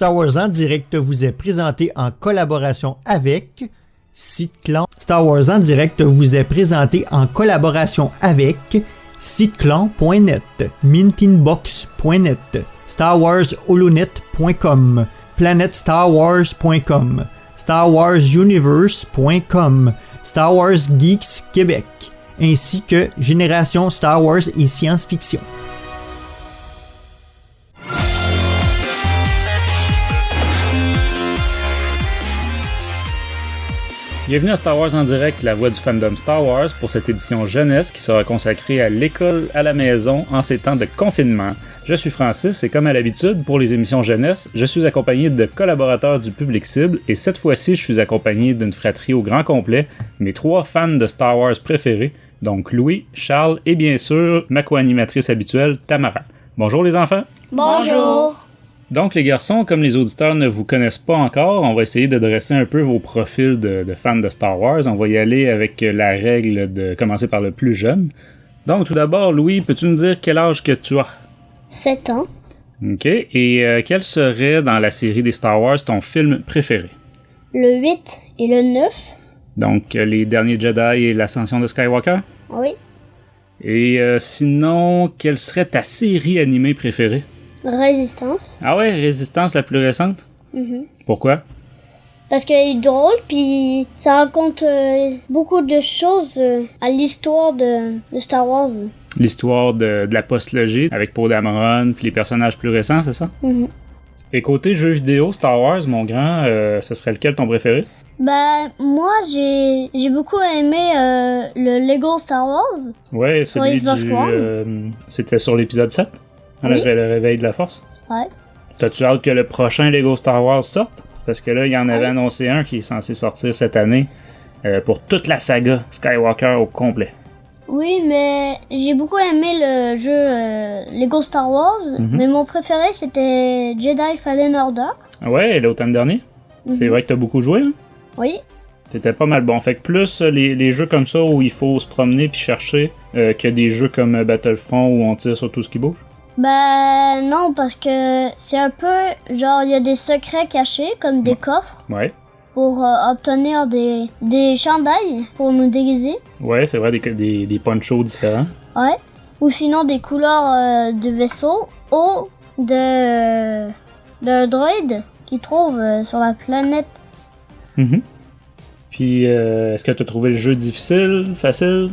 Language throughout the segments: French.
Star Wars en direct vous est présenté en collaboration avec SiteClan. Star Wars en direct vous est présenté en collaboration avec SiteClan.net, Mintinbox.net, StarWarsHolonet.com, PlanetStarWars.com, StarWarsUniverse.com, Star Wars Geeks Québec, ainsi que Génération Star Wars et Science-Fiction. Bienvenue à Star Wars en direct, la voix du fandom Star Wars pour cette édition jeunesse qui sera consacrée à l'école à la maison en ces temps de confinement. Je suis Francis et comme à l'habitude pour les émissions jeunesse, je suis accompagné de collaborateurs du public cible et cette fois-ci je suis accompagné d'une fratrie au grand complet, mes 3 fans de Star Wars préférés, donc Louis, Charles et bien sûr ma co-animatrice habituelle Tamara. Bonjour les enfants! Bonjour! Donc les garçons, comme les auditeurs ne vous connaissent pas encore, on va essayer de dresser un peu vos profils de fans de Star Wars. On va y aller avec la règle de commencer par le plus jeune. Donc tout d'abord, Louis, peux-tu nous dire quel âge que tu as? 7 ans. Ok, et quel serait dans la série des Star Wars ton film préféré? Le 8 et le 9. Donc les derniers Jedi et l'ascension de Skywalker? Oui. Et sinon, quelle serait ta série animée préférée? Résistance. Ah ouais, Résistance la plus récente? Pourquoi? Parce qu'elle est drôle, puis ça raconte beaucoup de choses à l'histoire de Star Wars. L'histoire de la postlogie avec Poe Dameron puis les personnages plus récents, c'est ça? Et côté jeux vidéo, Star Wars, mon grand, ce serait lequel ton préféré? Ben, moi, j'ai beaucoup aimé le Lego Star Wars. Ouais, celui c'était sur l'épisode 7? Oui. Le réveil de la force? Ouais. T'as-tu hâte que le prochain Lego Star Wars sorte? Parce que là, il y en avait annoncé un qui est censé sortir cette année pour toute la saga Skywalker au complet. Oui, mais j'ai beaucoup aimé le jeu Lego Star Wars, mais mon préféré c'était Jedi Fallen Order. Ouais, l'automne dernier? C'est vrai que t'as beaucoup joué, hein? Oui. C'était pas mal bon. Fait que plus les jeux comme ça où il faut se promener puis chercher que des jeux comme Battlefront où on tire sur tout ce qui bouge. Bah non, parce que c'est un peu genre il y a des secrets cachés comme des coffres Ouais. pour obtenir des chandails pour nous déguiser. Ouais, c'est vrai, des ponchos différents. Ouais. Ou sinon des couleurs de vaisseau ou de droïdes qui trouvent sur la planète. Puis, est-ce que tu as trouvé le jeu difficile, facile?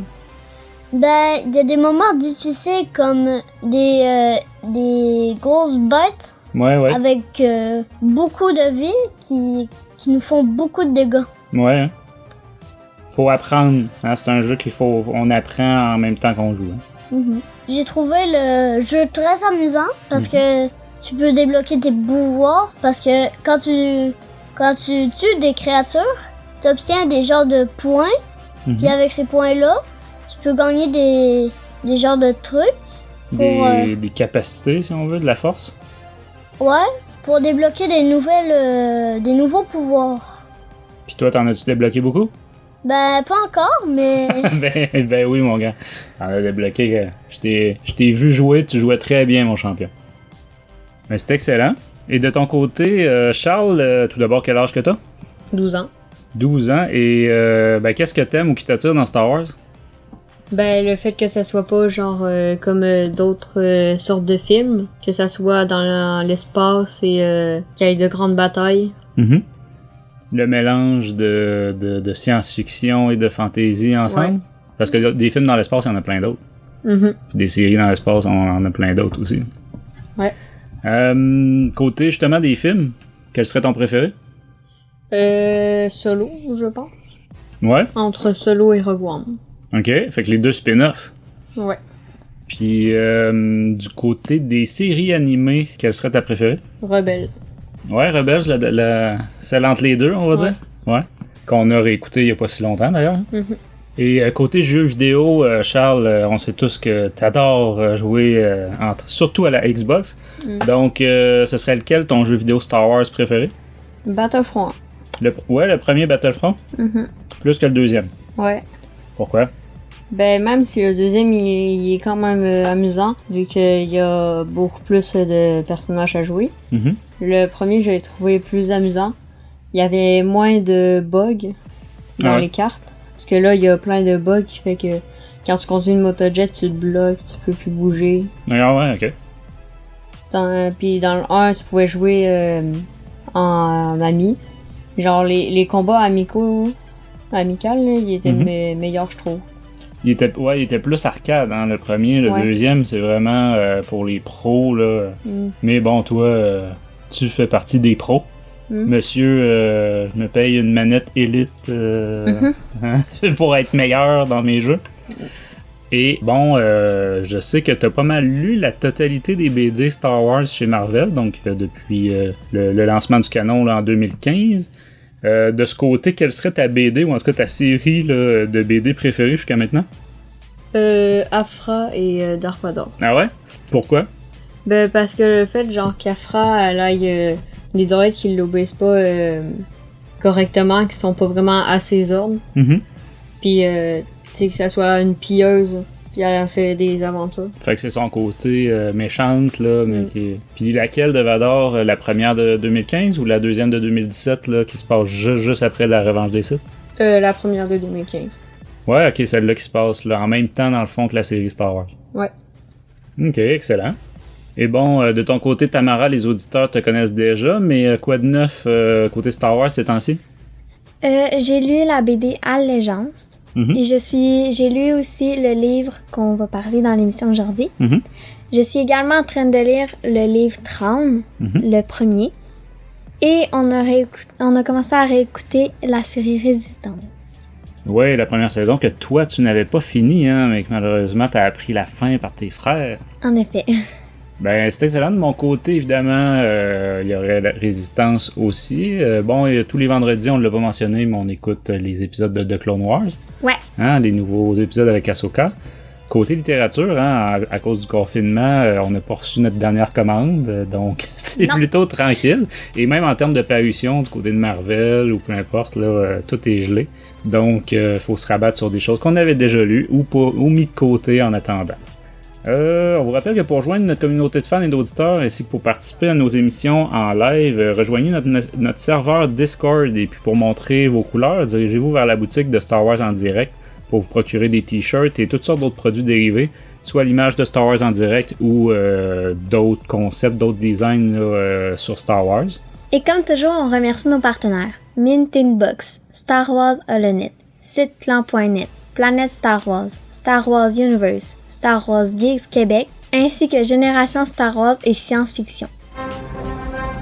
Ben, il y a des moments difficiles comme des grosses bêtes Ouais. avec beaucoup de vie qui nous font beaucoup de dégâts. Ouais. Hein? Faut apprendre. Hein? C'est un jeu on apprend en même temps qu'on joue. Hein? J'ai trouvé le jeu très amusant parce que tu peux débloquer tes pouvoirs parce que quand tu tues des créatures, tu obtiens des genres de points. Puis avec ces points-là, tu peux gagner des genres de trucs. Des capacités, si on veut, de la force. Ouais, pour débloquer des nouveaux pouvoirs. Puis toi, t'en as-tu débloqué beaucoup? Ben, pas encore, mais... ben oui, mon gars. T'en as débloqué. Je t'ai vu jouer, tu jouais très bien, mon champion. Mais c'est excellent. Et de ton côté, Charles, tout d'abord, quel âge que t'as? 12 ans. 12 ans. Et qu'est-ce que t'aimes ou qui t'attire dans Star Wars? Ben, le fait que ça soit pas genre comme d'autres sortes de films, que ça soit dans l'espace et qu'il y ait de grandes batailles. Le mélange de science-fiction et de fantasy ensemble. Ouais. Parce que des films dans l'espace, il y en a plein d'autres. Puis des séries dans l'espace, on en a plein d'autres aussi. Ouais. Côté justement des films, quel serait ton préféré? Solo, je pense. Ouais. Entre Solo et Rogue One. Ok, fait que les deux spin-offs. Ouais. Puis du côté des séries animées, quelle serait ta préférée? Rebelle. Ouais, Rebels, celle entre les deux, on va dire. Ouais. Qu'on a réécouté il y a pas si longtemps d'ailleurs. Et côté jeux vidéo, Charles, on sait tous que t'adores jouer surtout à la Xbox. Donc, ce serait lequel ton jeu vidéo Star Wars préféré? Battlefront. Le premier Battlefront? Plus que le deuxième. Ouais. Pourquoi? Ben, même si le deuxième, il est quand même amusant, vu qu'il y a beaucoup plus de personnages à jouer. Le premier, je l'ai trouvé plus amusant. Il y avait moins de bugs dans les cartes. Parce que là, il y a plein de bugs qui fait que quand tu conduis une motojet, tu te bloques, tu peux plus bouger. Ah ouais, ok. Puis dans le 1, tu pouvais jouer en ami. Genre les combats amical, là, ils étaient meilleurs, je trouve. Il était plus arcade, hein, le premier. Le deuxième, c'est vraiment pour les pros, là. Mais bon, toi, tu fais partie des pros. Monsieur, je me paye une manette Elite hein, pour être meilleur dans mes jeux. Et bon, je sais que t'as pas mal lu la totalité des BD Star Wars chez Marvel, donc depuis le lancement du canon là, en 2015. De ce côté, quelle serait ta BD, ou en tout cas ta série là, de BD préférée jusqu'à maintenant? Aphra et Dark Vador. Ah ouais? Pourquoi? Ben parce que le fait genre qu'Aphra elle aille des droïdes qui l'obéissent pas correctement, qui sont pas vraiment à ses ordres. Puis tu sais que ça soit une pilleuse, puis elle a fait des aventures. Fait que c'est son côté méchante là, mais puis laquelle de Vador, la première de 2015 ou la deuxième de 2017 là, qui se passe juste après la Revanche des Sith? La première de 2015. Ouais, ok, celle-là qui se passe là, en même temps dans le fond que la série Star Wars. Ouais. Ok, excellent. Et bon, de ton côté, Tamara, les auditeurs te connaissent déjà, mais quoi de neuf côté Star Wars ces temps-ci? J'ai lu la BD Allégeance. Et j'ai lu aussi le livre qu'on va parler dans l'émission aujourd'hui. Je suis également en train de lire le livre Traum, le premier. Et on a commencé à réécouter la série Résistance. Oui, la première saison que toi, tu n'avais pas fini, hein, mais que malheureusement, t'as appris la fin par tes frères. En effet. Ben, c'est excellent. De mon côté, évidemment, il y aurait la Résistance aussi. Bon, tous les vendredis, on ne l'a pas mentionné, mais on écoute les épisodes de Clone Wars. Ouais. Hein, les nouveaux épisodes avec Ahsoka. Côté littérature, hein, à cause du confinement, on n'a pas reçu notre dernière commande, donc c'est plutôt tranquille. Et même en termes de parution, du côté de Marvel ou peu importe, là, tout est gelé. Donc, faut se rabattre sur des choses qu'on avait déjà lues ou mis de côté en attendant. On vous rappelle que pour rejoindre notre communauté de fans et d'auditeurs, ainsi que pour participer à nos émissions en live, rejoignez notre serveur Discord, et puis pour montrer vos couleurs, dirigez-vous vers la boutique de Star Wars en direct pour vous procurer des t-shirts et toutes sortes d'autres produits dérivés, soit l'image de Star Wars en direct ou d'autres concepts, d'autres designs là, sur Star Wars. Et comme toujours, on remercie nos partenaires. Mint in Box, Star Wars Holonet, SiteClan.net, Planète Star Wars, Star Wars Universe, Star Wars Geeks Québec, ainsi que Génération Star Wars et Science-Fiction.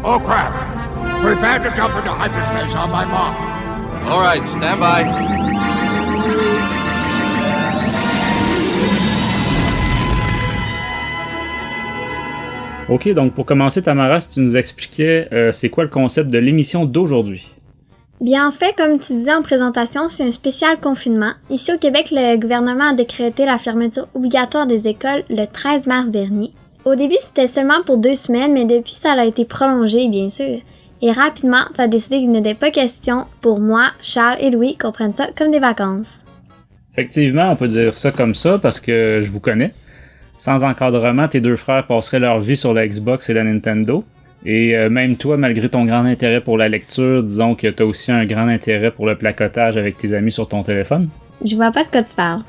Oh crap! Prepare to jump into hyperspace on my mark. All right, stand by. Ok, donc pour commencer, Tamara, si tu nous expliquais c'est quoi le concept de l'émission d'aujourd'hui? Bien, en fait, comme tu disais en présentation, c'est un spécial confinement. Ici au Québec, le gouvernement a décrété la fermeture obligatoire des écoles le 13 mars dernier. Au début, c'était seulement pour 2 semaines, mais depuis, ça a été prolongé, bien sûr. Et rapidement, ça a décidé qu'il n'était pas question pour moi, Charles et Louis qu'on prenne ça comme des vacances. Effectivement, on peut dire ça comme ça parce que je vous connais. Sans encadrement, tes 2 frères passeraient leur vie sur la Xbox et la Nintendo. Et même toi, malgré ton grand intérêt pour la lecture, disons que t'as aussi un grand intérêt pour le placotage avec tes amis sur ton téléphone. Je vois pas de quoi tu parles.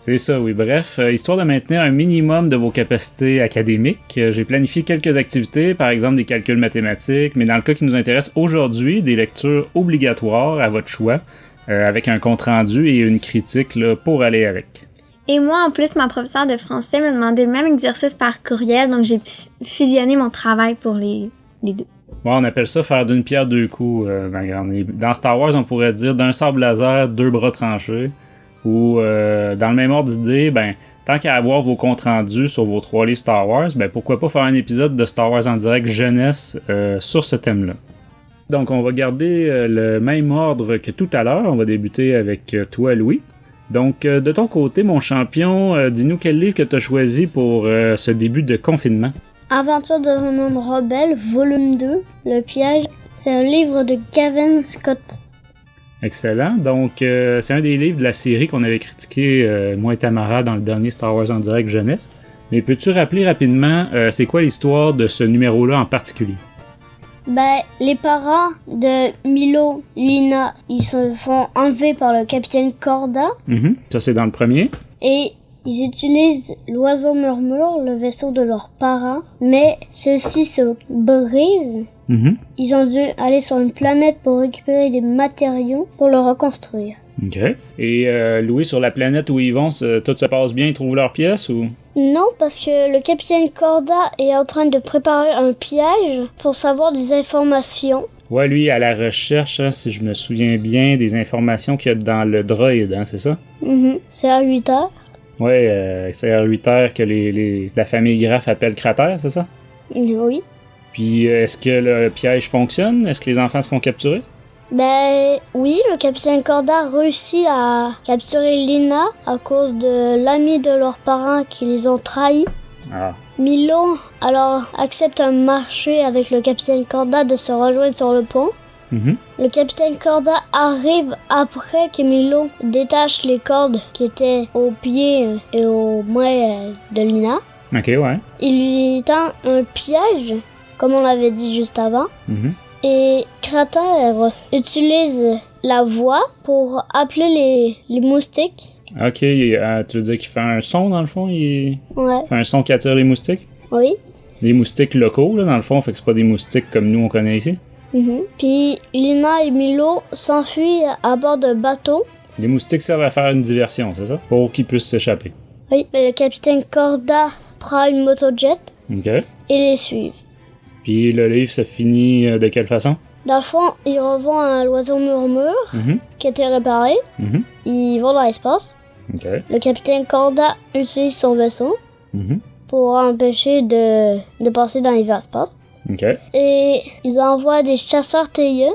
C'est ça, oui. Bref, histoire de maintenir un minimum de vos capacités académiques, j'ai planifié quelques activités, par exemple des calculs mathématiques, mais dans le cas qui nous intéresse aujourd'hui, des lectures obligatoires à votre choix, avec un compte-rendu et une critique là, pour aller avec. Et moi, en plus, ma professeure de français m'a demandé le même exercice par courriel, donc j'ai fusionné mon travail pour les 2. Bon, on appelle ça faire d'une pierre 2 coups, ma grande. Dans Star Wars, on pourrait dire d'un sabre laser, 2 bras tranchés. Ou dans le même ordre d'idée, ben, tant qu'à avoir vos comptes rendus sur vos 3 livres Star Wars, ben pourquoi pas faire un épisode de Star Wars en direct jeunesse sur ce thème-là. Donc, on va garder le même ordre que tout à l'heure. On va débuter avec toi, Louis. Donc, de ton côté, mon champion, dis-nous quel livre que tu as choisi pour ce début de confinement. Aventure dans un monde rebelle, volume 2, Le piège. C'est un livre de Gavin Scott. Excellent. Donc, c'est un des livres de la série qu'on avait critiqué, moi et Tamara, dans le dernier Star Wars en direct jeunesse. Mais peux-tu rappeler rapidement, c'est quoi l'histoire de ce numéro-là en particulier? Ben, les parents de Milo, Lina, ils se font enlever par le capitaine Corda Ça, c'est dans le premier. et ils utilisent l'oiseau murmure, le vaisseau de leurs parents, mais ceux-ci se brisent. Ils ont dû aller sur une planète pour récupérer des matériaux pour le reconstruire. OK. Et Louis, sur la planète où ils vont, tout se passe bien, ils trouvent leur pièce ou... Non, parce que le capitaine Corda est en train de préparer un piège pour savoir des informations. Ouais, lui, à la recherche, hein, si je me souviens bien, des informations qu'il y a dans le droïde, hein, c'est ça? C'est à 8 heures. Ouais, c'est R8R que la famille Graff appelle cratère, c'est ça? Oui. Puis, est-ce que le piège fonctionne? Est-ce que les enfants se font capturer? Ben oui, le capitaine Corda réussit à capturer Lina à cause de l'ami de leurs parents qui les ont trahis. Ah. Milo alors accepte un marché avec le capitaine Corda de se rejoindre sur le pont. Le capitaine Corda arrive après que Milo détache les cordes qui étaient aux pieds et aux mains de Lina. Ok, ouais. Il lui tend un piège, comme on l'avait dit juste avant. Et Cratère utilise la voix pour appeler les moustiques. Ok, tu veux dire qu'il fait un son dans le fond? Il Ouais, fait un son qui attire les moustiques? oui. Les moustiques locaux, là, dans le fond, fait que c'est pas des moustiques comme nous on connaît ici. Puis Lina et Milo s'enfuient à bord d'un bateau. Les moustiques servent à faire une diversion, c'est ça? Pour qu'ils puissent s'échapper. Oui, mais le capitaine Corda prend une motojet Ok. et les suit. Puis le livre se finit de quelle façon? Dans le fond, ils revont à l'oiseau murmure qui a été réparé. Ils vont dans l'espace. Ok. Le capitaine Corda utilise son vaisseau pour empêcher de passer dans l'espace. Ok. Et ils envoient des chasseurs TIE,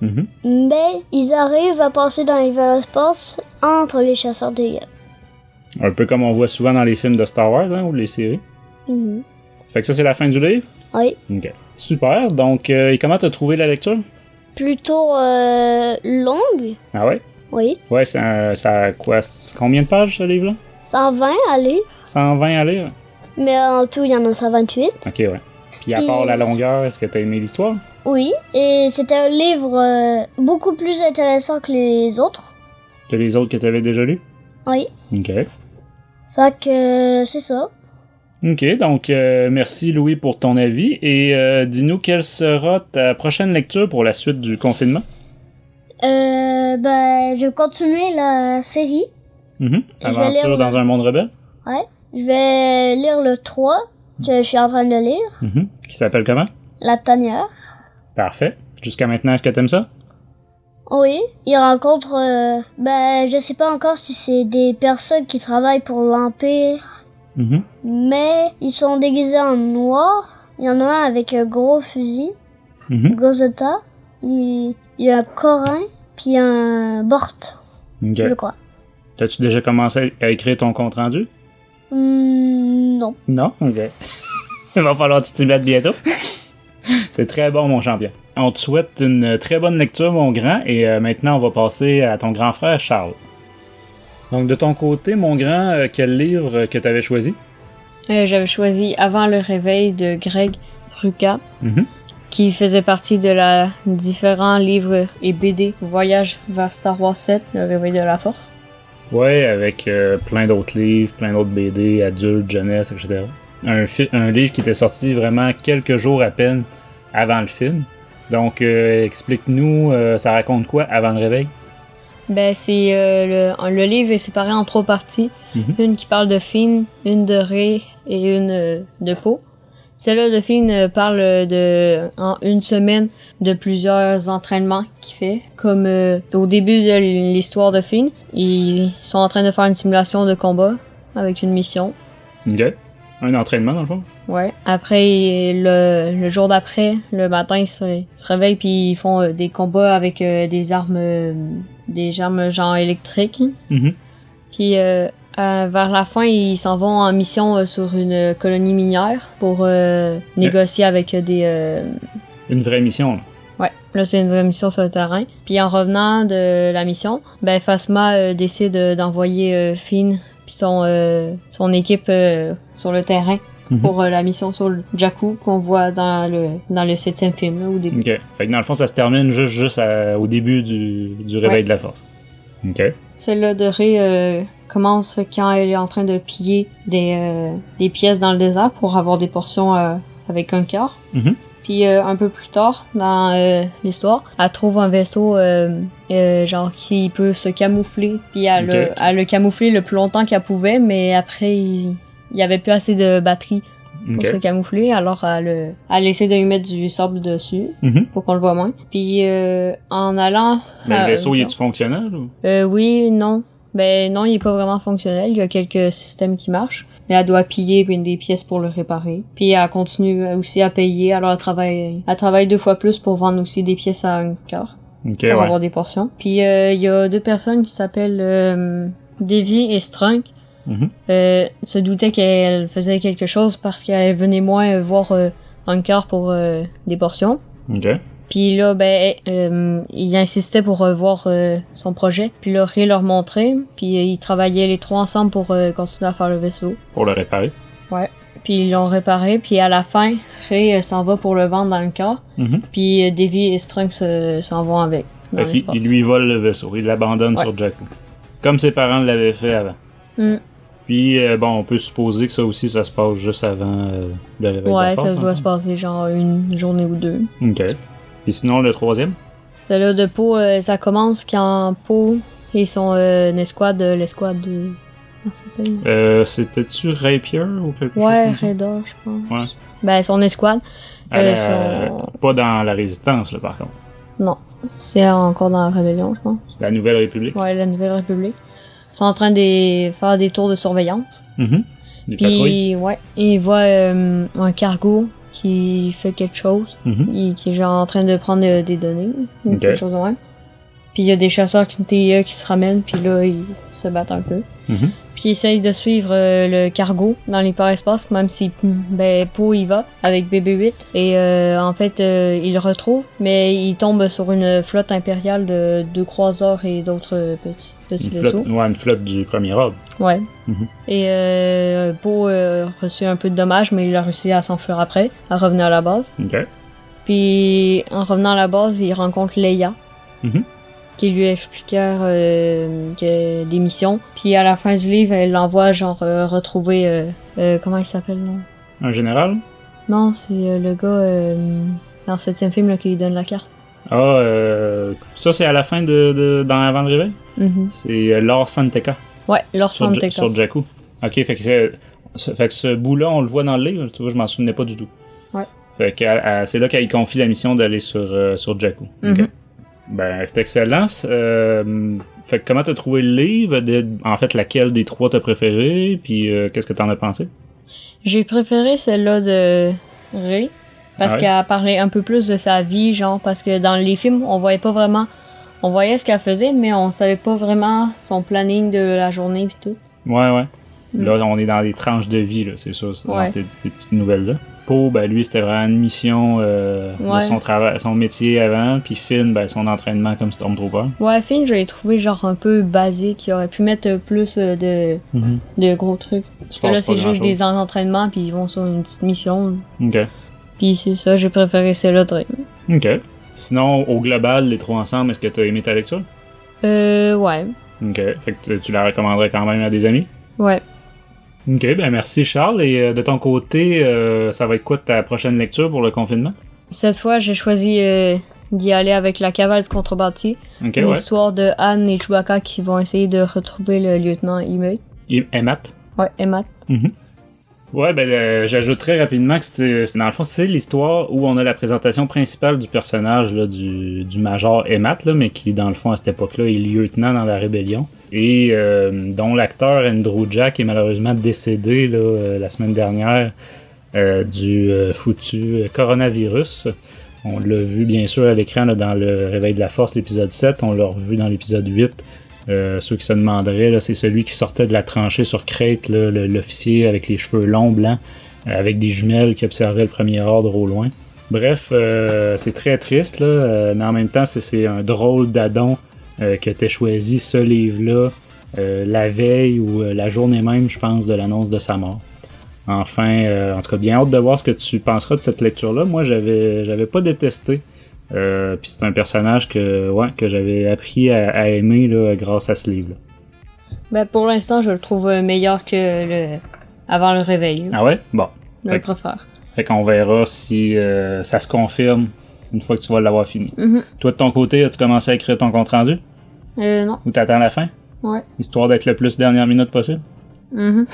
mais ils arrivent à passer dans l'espace entre les chasseurs TIE. Un peu comme on voit souvent dans les films de Star Wars, hein, ou les séries. Fait que ça, c'est la fin du livre? Oui. Ok. Super. Donc, et comment t'as trouvé la lecture? Plutôt longue. Ah ouais? Oui. Ouais, ça a quoi? C'est combien de pages, ce livre-là? 120 à lire. 120 à lire? Mais en tout, il y en a 128. Ok, ouais. Puis à part la longueur, est-ce que t'as aimé l'histoire? Oui. Et c'était un livre beaucoup plus intéressant que les autres. Que les autres que t'avais déjà lus? Oui. Ok. Fait que c'est ça. Ok, donc merci Louis pour ton avis. Et dis-nous, quelle sera ta prochaine lecture pour la suite du confinement? Ben, je vais continuer la série. Aventure dans un monde rebelle? Ouais. Je vais lire le 3 que je suis en train de lire. Qui s'appelle comment? La tanière. Parfait. Jusqu'à maintenant, est-ce que t'aimes ça? Oui. Il rencontre... ben, je sais pas encore si c'est des personnes qui travaillent pour l'Empire. Mais ils sont déguisés en noir. Il y en a un avec un gros fusil. Gozota. Il y a un Corin. Puis un Bort. Ok. Je crois. T'as-tu déjà commencé à écrire ton compte-rendu? Non. Non? Ok. Il va falloir que tu t'y mettes bientôt. C'est très bon, mon champion. On te souhaite une très bonne lecture, mon grand, et maintenant, on va passer à ton grand frère, Charles. Donc, de ton côté, mon grand, quel livre que tu avais choisi? J'avais choisi Avant le réveil de Greg Rucka, qui faisait partie de la différents livres et BD Voyage vers Star Wars 7, le réveil de la force. Ouais, avec plein d'autres livres, plein d'autres BD, adultes, jeunesse, etc. Un livre qui était sorti vraiment quelques jours à peine avant le film. Donc, explique-nous, ça raconte quoi avant le réveil? Ben, c'est le livre est séparé en 3 parties. Une qui parle de Finn, une de Rey et une de Poe. Celle-là de Finn parle en une semaine de plusieurs entraînements qu'il fait. Comme au début de l'histoire de Finn, ils sont en train de faire une simulation de combat avec une mission. Ok. Un entraînement, dans le fond? Ouais. Après, le jour d'après, le matin, ils se réveillent puis ils font des combats avec des armes genre électriques. Puis vers la fin, ils s'en vont en mission sur une colonie minière pour négocier avec des... Une vraie mission, là. Ouais, là c'est une vraie mission sur le terrain. Puis en revenant de la mission, ben Phasma décide d'envoyer Finn puis son équipe sur le terrain pour la mission sur le Jakku qu'on voit dans le 7e film, là, au début. OK. Fait que dans le fond, ça se termine juste au début du réveil de la Force. OK. Celle-là de Rey commence quand elle est en train de piller des pièces dans le désert pour avoir des portions avec un cœur. Mhm. Puis un peu plus tard dans l'histoire, elle trouve un vaisseau genre qui peut se camoufler. Puis elle a camouflé le plus longtemps qu'elle pouvait, mais après il y avait plus assez de batterie pour se camoufler. Alors elle essaie de lui mettre du sable dessus pour qu'on le voit moins. Puis en allant... Mais le vaisseau, il est-tu fonctionnel? Ou? Oui, non. Ben non, il est pas vraiment fonctionnel. Il y a quelques systèmes qui marchent. Mais elle doit piller une des pièces pour le réparer. Puis elle continue aussi à payer. Alors elle travaille 2 fois plus pour vendre aussi des pièces à un cœur. Pour avoir des portions. Puis il y a 2 personnes qui s'appellent Davy et Strunk. Se doutaient qu'elle faisait quelque chose parce qu'elle venait moins voir un cœur pour des portions. Puis là, il insistait pour voir son projet. Puis là, Rey leur montrait. Puis ils travaillaient les 3 ensemble pour continuer à faire le vaisseau. Pour le réparer. Ouais. Puis ils l'ont réparé. Puis à la fin, Rey s'en va pour le vendre dans le cœur. Puis Davy et Strunk s'en vont avec. Dans l'espace. Il lui vole le vaisseau. Il l'abandonne sur Jakku. Comme ses parents l'avaient fait avant. Puis, on peut supposer que ça aussi, ça se passe juste avant le réveil de la Force. Ouais, ça doit se passer genre une journée ou 2. OK. Et sinon, le 3e? Celle-là de Poe, ça commence quand Poe et son escouade, l'escouade de... Comment ça s'appelle? C'était-tu Rapier ou quelque chose Ouais, comme ça? Raidar, je pense. Ouais. Ben, son escouade. Pas dans la Résistance, là, par contre. Non. C'est encore dans la Rébellion, je pense. La Nouvelle République? Ouais, la Nouvelle République. Ils sont en train de faire des tours de surveillance. Des patrouilles? Ouais, il voit un cargo qui fait quelque chose, qui est genre en train de prendre des données, ou quelque chose de même. Puis il y a des chasseurs qui se ramènent, puis là, ils se battent un peu. Puis ils essayent de suivre le cargo dans l'hyperespace, même si Poe y va avec BB-8. Et en fait, il le retrouve, mais il tombe sur une flotte impériale de croiseurs et d'autres petits vaisseaux. Une flotte du premier ordre. Ouais. Et Poe a reçu un peu de dommages, mais il a réussi à s'enfuir après, à revenir à la base. Puis en revenant à la base, il rencontre Leia. Qui lui expliquait des missions. Puis à la fin du livre, elle l'envoie retrouver... comment il s'appelle, non? Un général? Non, c'est le gars dans le 7e film là, qui lui donne la carte. Ça c'est à la fin dans Avant le réveil? C'est Lor San Tekka. Ouais, Lor San Tekka. Sur Jakku. Ok, fait que ce bout-là, on le voit dans le livre. Tu vois, je m'en souvenais pas du tout. Ouais. Fait que c'est là qu'elle confie la mission d'aller sur Jakku. Okay. Ben, c'est excellent. Fait que comment t'as trouvé le livre? En fait, laquelle des 3 t'as préféré? Puis qu'est-ce que t'en as pensé? J'ai préféré celle-là de Rey. Parce qu'elle parlait un peu plus de sa vie, genre, parce que dans les films, on voyait pas vraiment... On voyait ce qu'elle faisait, mais on savait pas vraiment son planning de la journée pis tout. Ouais. Là, on est dans des tranches de vie, là, c'est ça, dans ces petites nouvelles-là. Poe, lui, c'était vraiment une mission de son travail, son métier avant, puis Finn, son entraînement comme Stormtrooper. Ouais, Finn, je l'ai trouvé genre un peu basique, il aurait pu mettre plus de gros trucs. Parce que là, c'est juste des entraînements, puis ils vont sur une petite mission. OK. Puis c'est ça, j'ai préféré celle-là de Rey. OK. Sinon, au global, les 3 ensemble, est-ce que t'as aimé ta lecture? Ouais. OK. Fait que tu la recommanderais quand même à des amis? Ouais. Ok, merci Charles. Et de ton côté, ça va être quoi ta prochaine lecture pour le confinement? Cette fois, j'ai choisi d'y aller avec la cavale du contrebâti. Une histoire de Han et Chewbacca qui vont essayer de retrouver le lieutenant Emmet. Emmet? Ouais, Emmet. Ouais, j'ajouterais rapidement que dans le fond, c'est l'histoire où on a la présentation principale du personnage là, du Major Emmet, là, mais qui, dans le fond, à cette époque-là, est lieutenant dans la rébellion. Et dont l'acteur Andrew Jack est malheureusement décédé là, la semaine dernière du foutu coronavirus. On l'a vu bien sûr à l'écran là, dans le Réveil de la Force, l'épisode 7. On l'a revu dans l'épisode 8. Ceux qui se demanderaient, là, c'est celui qui sortait de la tranchée sur Crate, là, l'officier avec les cheveux longs, blancs, avec des jumelles qui observaient le premier ordre au loin. Bref, c'est très triste, là, mais en même temps, c'est un drôle d'addon que t'aies choisi ce livre-là la veille ou la journée même, je pense, de l'annonce de sa mort. Enfin, en tout cas, bien hâte de voir ce que tu penseras de cette lecture-là. Moi, j'avais pas détesté. Puis c'est un personnage que j'avais appris à aimer là, grâce à ce livre-là. Ben, pour l'instant, je le trouve meilleur que avant le réveil. Ah ouais? Bon. Je le préfère. Fait qu'on verra si ça se confirme une fois que tu vas l'avoir fini. Mm-hmm. Toi, de ton côté, as-tu commencé à écrire ton compte-rendu? Non. Ou t'attends la fin? Ouais. Histoire d'être le plus dernière minute possible? Mm-hmm.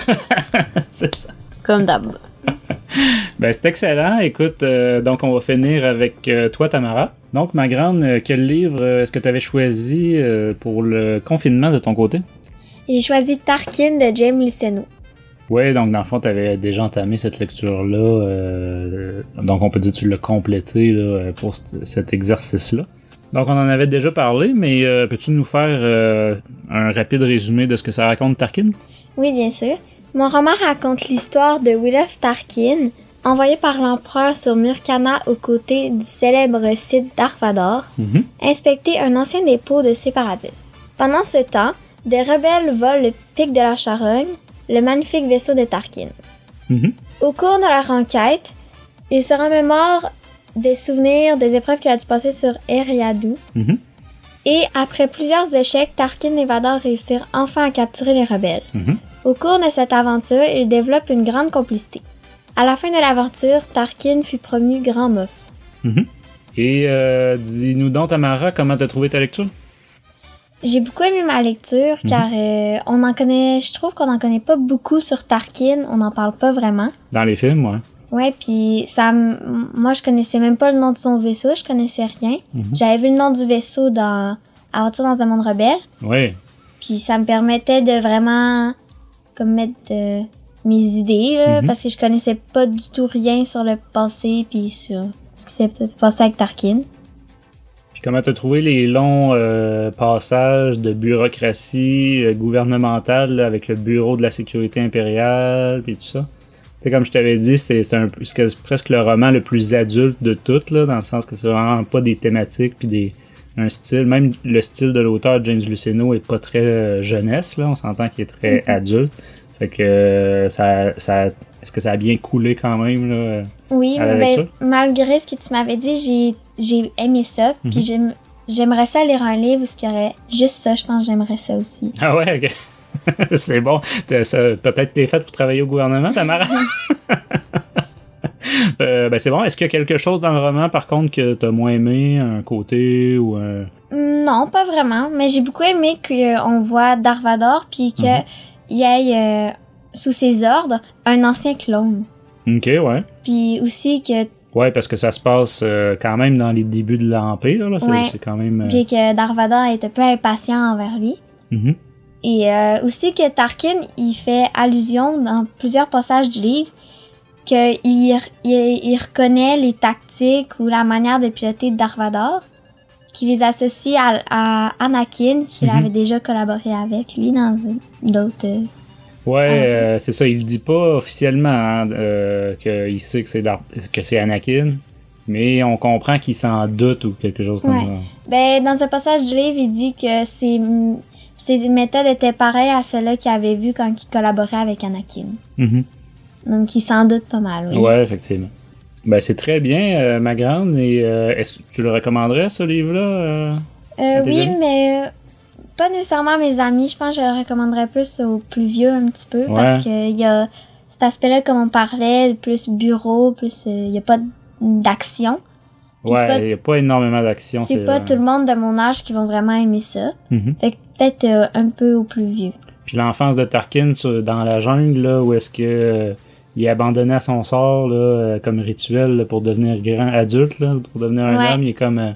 C'est ça. Comme d'hab. Ben, c'est excellent. Écoute, donc on va finir avec toi, Tamara. Donc, ma grande, quel livre est-ce que tu avais choisi pour le confinement de ton côté? J'ai choisi Tarkin de James Luceno. Oui, donc dans le fond, tu avais déjà entamé cette lecture-là. Donc, on peut dire que tu l'as complété là, pour cet exercice-là. Donc, on en avait déjà parlé, mais peux-tu nous faire un rapide résumé de ce que ça raconte, Tarkin? Oui, bien sûr. Mon roman raconte l'histoire de Williff Tarkin, envoyé par l'empereur sur Murkana aux côtés du célèbre Sith Dark Vador, inspecter un ancien dépôt de séparatistes. Pendant ce temps, des rebelles volent le pic de la charogne, le magnifique vaisseau de Tarkin. Au cours de leur enquête, il se remémore des souvenirs des épreuves qu'il a dû passer sur Eriadu. Et après plusieurs échecs, Tarkin et Vador réussirent enfin à capturer les rebelles. Au cours de cette aventure, ils développent une grande complicité. À la fin de l'aventure, Tarkin fut promu Grand Moff. Et dis-nous donc, Tamara, comment t'as trouvé ta lecture? J'ai beaucoup aimé ma lecture car je trouve qu'on n'en connaît pas beaucoup sur Tarkin, on n'en parle pas vraiment. Dans les films, ouais. Ouais, puis moi je connaissais même pas le nom de son vaisseau, je connaissais rien. J'avais vu le nom du vaisseau dans Aventure dans un monde rebelle. Oui. Puis ça me permettait de vraiment comme mettre mes idées là, parce que je connaissais pas du tout rien sur le passé puis sur ce qui s'est passé avec Tarkin. Puis comment t'as trouvé les longs passages de bureaucratie gouvernementale là, avec le bureau de la sécurité impériale puis tout ça? Tu sais, comme je t'avais dit, c'est presque le roman le plus adulte de toutes, là, dans le sens que c'est vraiment pas des thématiques puis un style. Même le style de l'auteur James Luceno est pas très jeunesse, là. On s'entend qu'il est très adulte. Fait que est-ce que ça a bien coulé quand même, là? Oui, mais malgré ce que tu m'avais dit, j'ai aimé ça. Puis j'aimerais ça lire un livre où il y aurait juste ça. Je pense que j'aimerais ça aussi. Ah ouais, ok. C'est bon. Peut-être que t'es faite pour travailler au gouvernement, Tamara? Ben c'est bon. Est-ce qu'il y a quelque chose dans le roman, par contre, que t'as moins aimé, un côté ou un... Non, pas vraiment. Mais j'ai beaucoup aimé qu'on voit Dark Vador, puis qu'il y ait, sous ses ordres, un ancien clone. Ok, ouais. Puis aussi que... Ouais, parce que ça se passe quand même dans les débuts de l'Empire, là. C'est quand même... Puis que Dark Vador est un peu impatient envers lui. Et aussi que Tarkin, il fait allusion dans plusieurs passages du livre qu'il reconnaît les tactiques ou la manière de piloter Dark Vador, qu'il les associe à Anakin, qu'il avait déjà collaboré avec lui dans d'autres... c'est ça, il le dit pas officiellement qu'il sait que c'est Anakin, mais on comprend qu'il s'en doute ou quelque chose comme ça. Ben, dans un passage du livre, il dit que ses méthodes étaient pareilles à celles-là qu'il avait vues quand il collaborait avec Anakin. Donc, il s'en doute pas mal, oui. Ouais, effectivement. Ben, c'est très bien, ma grande. Et est-ce que tu le recommanderais, ce livre-là? Oui, mais pas nécessairement à mes amis. Je pense que je le recommanderais plus aux plus vieux un petit peu. Parce qu'il y a cet aspect-là, comme on parlait, plus bureau, plus il n'y a pas d'action. Ouais, il n'y a pas énormément d'action. C'est pas tout le monde de mon âge qui vont vraiment aimer ça. Fait que peut-être un peu aux plus vieux. Puis l'enfance de Tarkin dans la jungle, là, où est-ce que il est abandonné à son sort là, comme rituel là, pour devenir grand adulte, là, pour devenir un homme, il est comme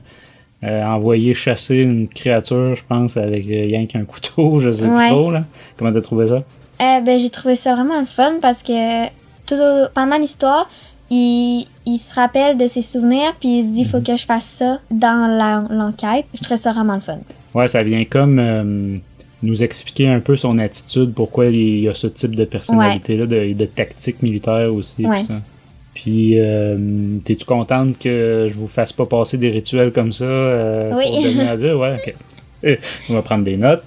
envoyé chasser une créature, je pense, avec rien qu'un couteau, je sais plus trop. Là. Comment t'as trouvé ça? Ben, j'ai trouvé ça vraiment le fun parce que pendant l'histoire, il se rappelle de ses souvenirs puis il se dit faut que je fasse ça dans l'enquête. Je trouvais ça vraiment le fun. Ouais, ça vient comme nous expliquer un peu son attitude, pourquoi il y a ce type de personnalité-là, de tactique militaire aussi. Ouais. Puis, t'es-tu contente que je vous fasse pas passer des rituels comme ça pour devenir adulte? Ouais, ok. On va prendre des notes.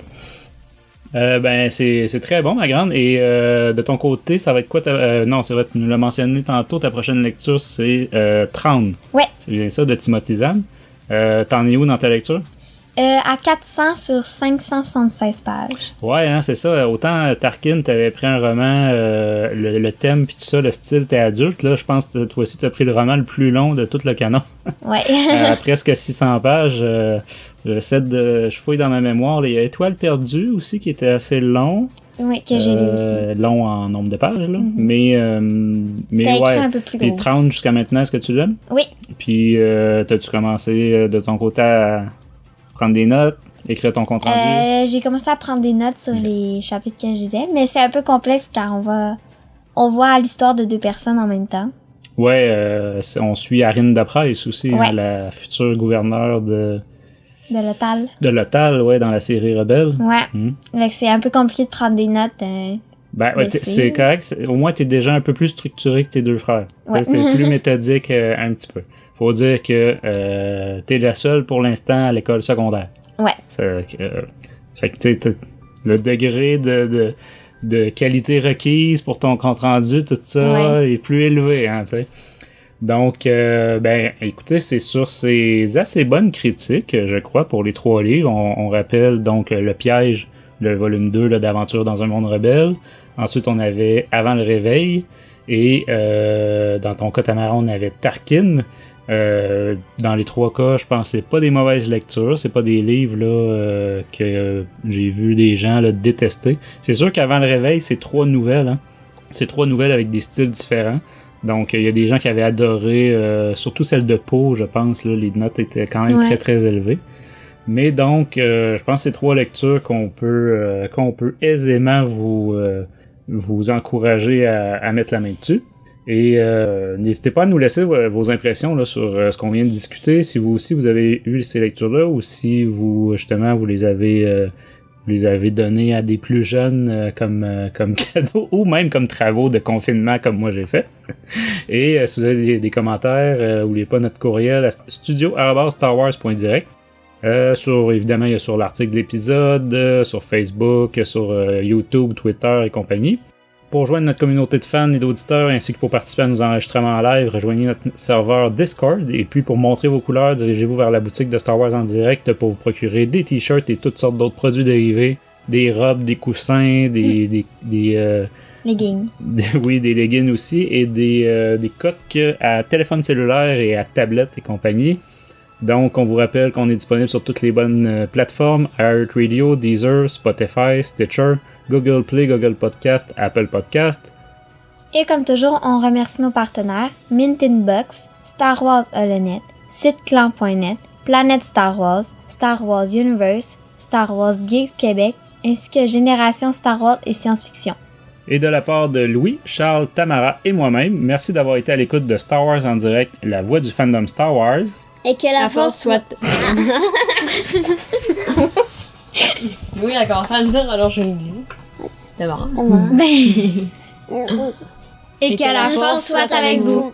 Ben, c'est très bon, ma grande. Et de ton côté, ça va être quoi? Non, c'est vrai, tu nous l'as mentionné tantôt, ta prochaine lecture, c'est Traun. Ouais. C'est bien ça, de Timothy Zahn. T'en es où dans ta lecture? À 400 sur 576 pages. Ouais, hein, c'est ça. Autant Tarkin, t'avais pris un roman, le thème puis tout ça, le style, t'es adulte. Là, je pense que toi aussi, t'as pris le roman le plus long de tout le canon. Ouais. À presque 600 pages. Je fouille dans ma mémoire. Il y a Étoile perdue aussi qui était assez long. Oui, que j'ai lu aussi. Long en nombre de pages, là. Mm-hmm. Mais ouais. Un peu plus gros. Et 30 jusqu'à maintenant, est-ce que tu l'aimes? Oui. Puis, t'as-tu commencé de ton côté à prendre des notes, écrire ton compte rendu? J'ai commencé à prendre des notes sur les chapitres que je lisais, mais c'est un peu complexe car on voit l'histoire de 2 personnes en même temps. Ouais, on suit Arinda Price aussi, ouais. Hein, la future gouverneure de Lothal. De Lothal, ouais, dans la série Rebelle. Ouais. Donc c'est un peu compliqué de prendre des notes. Ben, ouais, c'est correct. Au moins, t'es déjà un peu plus structuré que tes 2 frères. Ouais. C'est plus méthodique un petit peu. Faut dire que t'es la seule pour l'instant à l'école secondaire. Ouais. Fait que tu sais, le degré de qualité requise pour ton compte rendu, tout ça, est plus élevé, hein, tu sais. Donc, ben, écoutez, c'est sur ces assez bonnes critiques, je crois, pour les 3 livres. On rappelle donc Le Piège, le volume 2 là, d'Aventure dans un monde rebelle. Ensuite, on avait Avant le réveil. Et dans ton cas, Tamara, on avait Tarkin. Dans les 3 cas, je pense que c'est pas des mauvaises lectures, c'est pas des livres là que j'ai vu des gens là, détester. C'est sûr qu'Avant le réveil, c'est 3 nouvelles, hein. C'est 3 nouvelles avec des styles différents. Donc il y a des gens qui avaient adoré, surtout celle de Poe, je pense, là, les notes étaient quand même très très élevées. Mais donc, je pense que c'est 3 lectures qu'on peut aisément vous encourager à mettre la main dessus. Et n'hésitez pas à nous laisser vos impressions là, sur ce qu'on vient de discuter, si vous aussi vous avez eu ces lectures-là ou si vous justement vous les avez données à des plus jeunes comme cadeau ou même comme travaux de confinement comme moi j'ai fait. Et si vous avez des commentaires, n'oubliez pas notre courriel à studio@starwars.direct. Évidemment, il y a sur l'article de l'épisode, sur Facebook, sur YouTube, Twitter et compagnie. Pour rejoindre notre communauté de fans et d'auditeurs ainsi que pour participer à nos enregistrements en live, rejoignez notre serveur Discord. Et puis pour montrer vos couleurs, dirigez-vous vers la boutique de Star Wars en direct pour vous procurer des t-shirts et toutes sortes d'autres produits dérivés, des robes, des coussins, des leggings. Des leggings aussi et des coques à téléphone cellulaire et à tablette et compagnie. Donc, on vous rappelle qu'on est disponible sur toutes les bonnes plateformes, iHeartRadio, Deezer, Spotify, Stitcher, Google Play, Google Podcast, Apple Podcast. Et comme toujours, on remercie nos partenaires, Mint in Box, Star Wars Holonet, siteclan.net, Planète Star Wars Universe, Star Wars Geeks Québec, ainsi que Génération Star Wars et Science-Fiction. Et de la part de Louis, Charles, Tamara et moi-même, merci d'avoir été à l'écoute de Star Wars en direct, la voix du fandom Star Wars. Et que la force soit... Oui, elle a commencé à le dire, alors je le dis. C'est marrant. Et que la force soit avec vous.